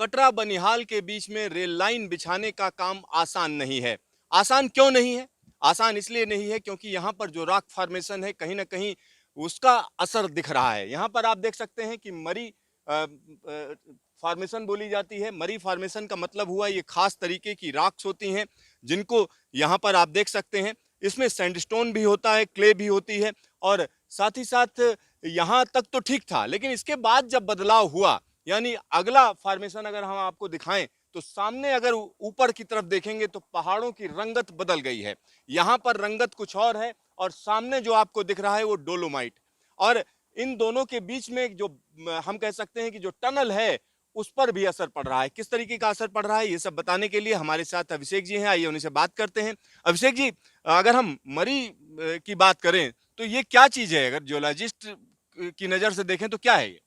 कटरा बनिहाल के बीच में rail line बिछाने का काम आसान नहीं है। आसान क्यों नहीं है? आसान इसलिए नहीं है क्योंकि यहाँ पर जो रॉक फॉर्मेशन है कहीं ना कहीं उसका असर दिख रहा है। यहाँ पर आप देख सकते हैं कि मरी फॉर्मेशन बोली जाती है। मरी फॉर्मेशन का मतलब हुआ ये खास तरीके की रॉक्स होती हैं जिनको यहाँ पर आप देख सकते हैं। इसमें सैंडस्टोन भी होता है, क्ले भी होती है और साथ ही साथ यहाँ तक तो ठीक था, लेकिन इसके बाद जब बदलाव हुआ यानी अगला फॉर्मेशन अगर हम आपको दिखाएं तो सामने अगर ऊपर की तरफ देखेंगे तो पहाड़ों की रंगत बदल गई है। यहाँ पर रंगत कुछ और है और सामने जो आपको दिख रहा है वो डोलोमाइट। और इन दोनों के बीच में जो हम कह सकते हैं कि जो टनल है उस पर भी असर पड़ रहा है। किस तरीके का असर पड़ रहा है ये सब बताने के लिए हमारे साथ अभिषेक जी हैं। आइए उनसे बात करते हैं। अभिषेक जी, अगर हम मरी की बात करें तो ये क्या चीज है? अगर जियोलॉजिस्ट की नज़र से देखें तो क्या है ये?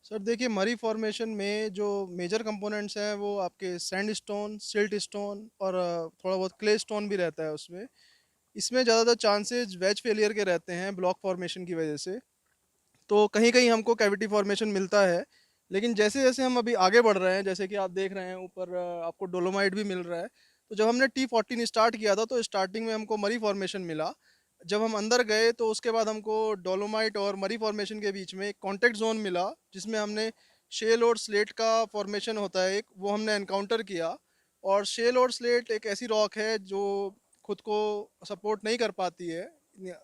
सर देखिए, मरी फॉर्मेशन में जो मेजर कंपोनेंट्स हैं वो आपके सैंड स्टोन, सिल्ट स्टोन और थोड़ा बहुत क्ले स्टोन भी रहता है उसमें। इसमें ज़्यादातर चांसेस वेज फेलियर के रहते हैं ब्लॉक फॉर्मेशन की वजह से। तो कहीं कहीं हमको कैविटी फॉर्मेशन मिलता है, लेकिन जैसे जैसे हम अभी आगे बढ़ रहे हैं, जैसे कि आप देख रहे हैं ऊपर आपको डोलोमाइट भी मिल रहा है। तो जब हमने T14 स्टार्ट किया था तो स्टार्टिंग में हमको मरी फॉर्मेशन मिला। जब हम अंदर गए तो उसके बाद हमको डोलोमाइट और मरी फॉर्मेशन के बीच में एक कॉन्टेक्ट जोन मिला, जिसमें हमने शेल और स्लेट का फॉर्मेशन होता है एक, वो हमने एनकाउंटर किया। और शेल और स्लेट एक ऐसी रॉक है जो खुद को सपोर्ट नहीं कर पाती है,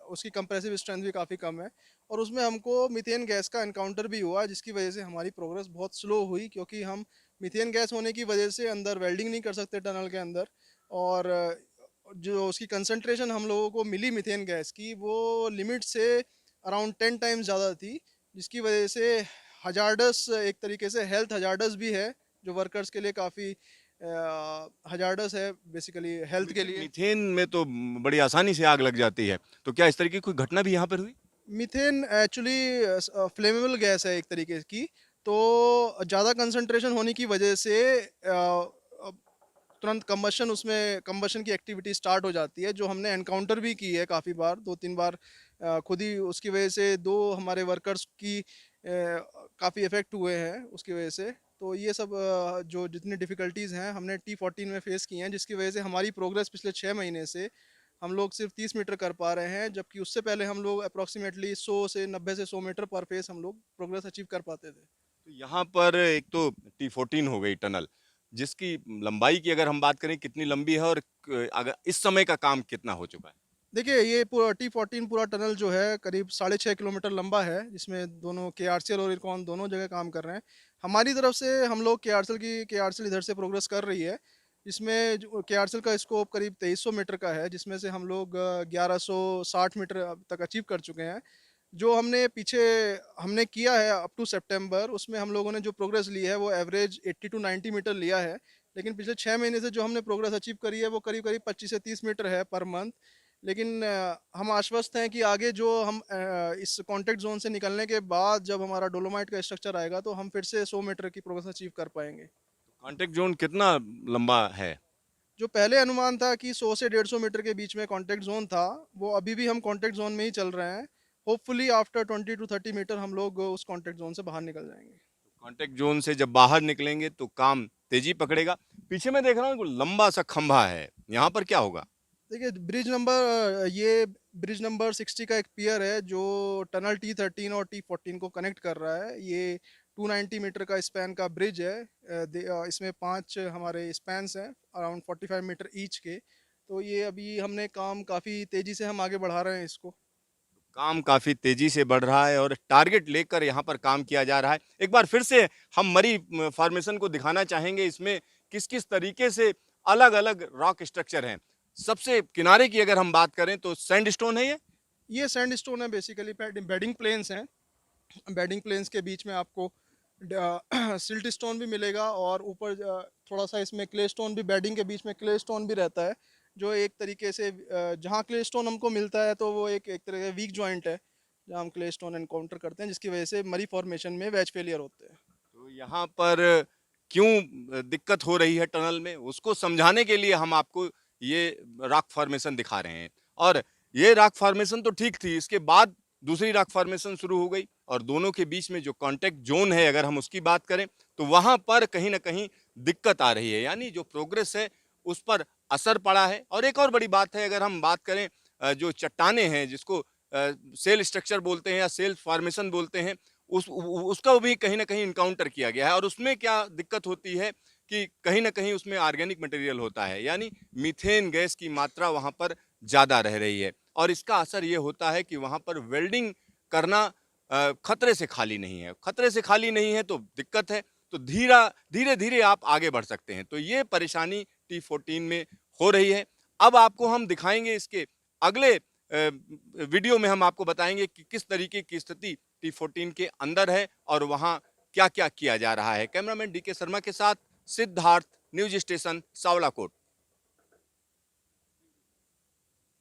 उसकी कंप्रेसिव स्ट्रेंथ भी काफ़ी कम है। और उसमें हमको मीथेन गैस का एनकाउंटर भी हुआ, जिसकी वजह से हमारी प्रोग्रेस बहुत स्लो हुई, क्योंकि हम मीथेन गैस होने की वजह से अंदर वेल्डिंग नहीं कर सकते टनल के अंदर। और जो उसकी कंसंट्रेशन हम लोगों को मिली मीथेन गैस की, वो लिमिट से अराउंड 10 टाइम्स ज़्यादा थी, जिसकी वजह से हजार्डस, एक तरीके से हेल्थ हजार्डस भी है, जो वर्कर्स के लिए काफ़ी हजार्डस है बेसिकली हेल्थ के लिए। मीथेन में तो बड़ी आसानी से आग लग जाती है, तो क्या इस तरह की कोई घटना भी यहाँ पर हुई? मीथेन एक्चुअली फ्लेमेबल गैस है एक तरीके की। तो ज़्यादा कंसंट्रेशन होने की वजह से तुरंत कंबशन, उसमें कंबशन की एक्टिविटी स्टार्ट हो जाती है, जो हमने एनकाउंटर भी की है काफ़ी बार, 2-3 बार। खुद ही उसकी वजह से दो हमारे वर्कर्स की काफ़ी इफ़ेक्ट हुए हैं उसकी वजह से। तो ये सब जो जितनी डिफ़िकल्टीज़ हैं हमने T14 में फ़ेस की हैं, जिसकी वजह से हमारी प्रोग्रेस पिछले 6 महीने से हम लोग सिर्फ 30 मीटर कर पा रहे हैं, जबकि उससे पहले हम लोग अप्रॉक्सीमेटली 100 से 90 से 100 मीटर पर फेस हम लोग प्रोग्रेस अचीव कर पाते थे। तो यहाँ पर एक तो T14 हो गई टनल, जिसकी लंबाई की अगर हम बात करें कितनी लंबी है और अगर इस समय का काम कितना हो चुका है? देखिए, ये पूरा T14 पूरा टनल जो है करीब 6.5 किलोमीटर लंबा है, जिसमें दोनों KRCL और इरकॉन दोनों जगह काम कर रहे हैं। हमारी तरफ से हम लोग KRCL इधर से प्रोग्रेस कर रही है। इसमें जो KRCL का स्कोप करीब 2300 मीटर का है, जिसमें से हम लोग 1160 मीटर अब तक अचीव कर चुके हैं। जो हमने पीछे हमने किया है अप टू सितंबर, उसमें हम लोगों ने जो प्रोग्रेस ली है वो एवरेज 80 टू 90 मीटर लिया है। लेकिन पिछले 6 महीने से जो हमने प्रोग्रेस अचीव करी है वो करीब-करीब 25 से 30 मीटर है पर मंथ। लेकिन हम आश्वस्त हैं कि आगे जो हम इस कॉन्टैक्ट ज़ोन से निकलने के बाद जब हमारा डोलोमाइट का स्ट्रक्चर आएगा तो हम फिर से 100 मीटर की प्रोग्रेस अचीव कर पाएँगे। कॉन्टेक्ट जोन कितना लंबा है? जो पहले अनुमान था कि 100 से 150 मीटर के बीच में कॉन्टैक्ट ज़ोन था, वो अभी भी हम कॉन्टैक्ट ज़ोन में ही चल रहे हैं। होपफुली आफ्टर 20 टू 30 मीटर हम लोग उस कॉन्टैक्ट ज़ोन से बाहर निकल जाएँगे। कॉन्टेक्ट जोन से जब बाहर निकलेंगे तो काम तेजी पकड़ेगा। पीछे मैं देख रहा हूँ लंबा सा खंभा है, यहाँ पर क्या होगा? देखिए, ये ब्रिज नंबर 60 का एक पियर है जो टनल T13 और T14 को कनेक्ट कर रहा है। ये 290 मीटर का स्पैन का ब्रिज है। इसमें 5 हमारे स्पैन्स हैं अराउंड 45 मीटर ईच के। तो ये अभी हमने काम काफ़ी तेज़ी से हम आगे बढ़ा रहे हैं इसको। काम काफी तेजी से बढ़ रहा है और टारगेट लेकर यहाँ पर काम किया जा रहा है। एक बार फिर से हम मरी फॉर्मेशन को दिखाना चाहेंगे। इसमें किस किस तरीके से अलग अलग रॉक स्ट्रक्चर हैं। सबसे किनारे की अगर हम बात करें तो सैंडस्टोन है ये। ये सैंडस्टोन है, बेसिकली बेडिंग प्लेन्स हैं। बेडिंग प्लेन्स के बीच में आपको सिल्ट स्टोन भी मिलेगा, और ऊपर थोड़ा सा इसमें क्ले स्टोन भी, बेडिंग के बीच में क्ले स्टोन भी रहता है, जो एक तरीके से जहाँ क्ले स्टोन हमको मिलता है तो वो एक एक तरह का वीक जॉइंट है, जहाँ हम क्ले स्टोन एनकाउंटर करते हैं, जिसकी वजह से मरी फॉर्मेशन में वेज फेलियर होते हैं। तो यहाँ पर क्यों दिक्कत हो रही है टनल में, उसको समझाने के लिए हम आपको ये रॉक फॉर्मेशन दिखा रहे हैं। और ये रॉक फॉर्मेशन तो ठीक थी, इसके बाद दूसरी रॉक फॉर्मेशन शुरू हो गई और दोनों के बीच में जो कांटेक्ट जोन है अगर हम उसकी बात करें तो वहां पर कहीं ना कहीं दिक्कत आ रही है, यानी जो प्रोग्रेस है उस पर असर पड़ा है। और एक और बड़ी बात है, अगर हम बात करें जो चट्टाने हैं जिसको सेल स्ट्रक्चर बोलते हैं या सेल फॉर्मेशन बोलते हैं, उसका भी कहीं ना कहीं इनकाउंटर किया गया है। और उसमें क्या दिक्कत होती है कि कहीं ना कहीं उसमें ऑर्गेनिक मटेरियल होता है, यानी मीथेन गैस की मात्रा वहां पर ज़्यादा रह रही है। और इसका असर ये होता है कि वहां पर वेल्डिंग करना खतरे से खाली नहीं है। खतरे से खाली नहीं है तो दिक्कत है, तो धीरे धीरे आप आगे बढ़ सकते हैं। तो ये परेशानी T14 में हो रही है। अब आपको हम दिखाएंगे इसके अगले वीडियो में, हम आपको बताएंगे कि किस तरीके की स्थिति T14 के अंदर है और वहां क्या क्या किया जा रहा है। कैमरामैन DK शर्मा के साथ सिद्धार्थ, न्यूज स्टेशन सावलाकोट।